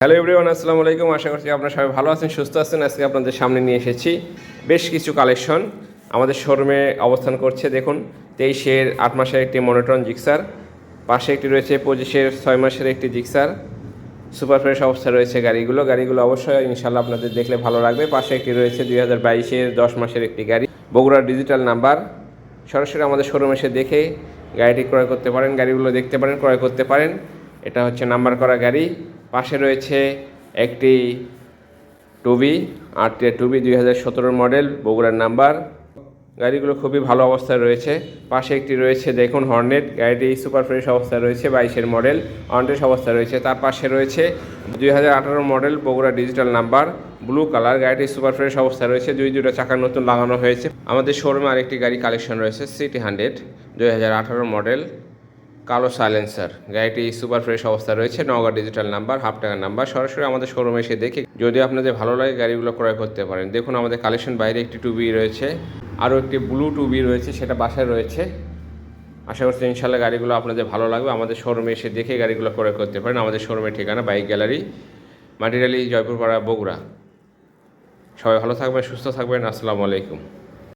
Hello everyone, আসসালামু আলাইকুম। আশা করছি আপনারা সবাই ভালো আছেন, সুস্থ আছেন। আজকে আপনাদের সামনে নিয়ে এসেছি বেশ কিছু কালেকশন আমাদের শোরুমে অবস্থান করছে। দেখুন, 23-এর 8 মাসের একটি মনোটন জিক্সার, পাশে একটি রয়েছে 25-এর 6 মাসের একটি জিক্সার। সুপার ফ্রেশ অবস্থায় রয়েছে গাড়িগুলো অবশ্যই ইনশাল্লাহ আপনাদের দেখলে ভালো লাগবে। পাশে একটি রয়েছে 2022-এর 10 মাসের একটি গাড়ি, বগুড়ার ডিজিটাল নাম্বার। সরাসরি আমাদের শোরুমে এসে দেখে গাড়িটি ক্রয় করতে পারেন, গাড়িগুলো দেখতে পারেন, ক্রয় করতে পারেন। এটা হচ্ছে নাম্বার করা গাড়ি। পাশে রয়েছে একটি টুবি, টুবি 2017 মডেল, বগুড়ার নাম্বার। গাড়িগুলো খুবই ভালো অবস্থায় রয়েছে। পাশে একটি রয়েছে দেখুন হর্নেট, গাড়িটি সুপার ফ্রেশ অবস্থায় রয়েছে, 22-এর মডেল, অনটেস্ট অবস্থায় রয়েছে। তার পাশে রয়েছে 2018 model, Bogura digital number, blue colour. গাড়িটি সুপার ফ্রেশ অবস্থায় রয়েছে, দুটো চাকা নতুন লাগানো হয়েছে। আমাদের শোরুমে আরেকটি গাড়ি কালেকশন রয়েছে, সিটি 100 2018 মডেল, কালো সাইলেন্সার। গাড়িটি সুপার ফ্রেশ অবস্থা রয়েছে, নওগাঁ ডিজিটাল নাম্বার, হাফ টাকার নাম্বার। সরাসরি আমাদের শোরুমে এসে দেখে যদি আপনাদের ভালো লাগে গাড়িগুলো ক্রয় করতে পারেন। দেখুন আমাদের কালেকশন বাইরে একটি টুবি রয়েছে, আরও একটি ব্লু টুবি রয়েছে, সেটা বাসায় রয়েছে। আশা করছি ইনশাল্লাহ গাড়িগুলো আপনাদের ভালো লাগবে। আমাদের শোরুমে এসে দেখে গাড়িগুলো ক্রয় করতে পারেন। আমাদের শোরুমের ঠিকানা বাইক গ্যালারি, মাটিরালি, জয়পুরপাড়া, বগুড়া। সবাই ভালো থাকবেন, সুস্থ থাকবেন। আসসালামু আলাইকুম।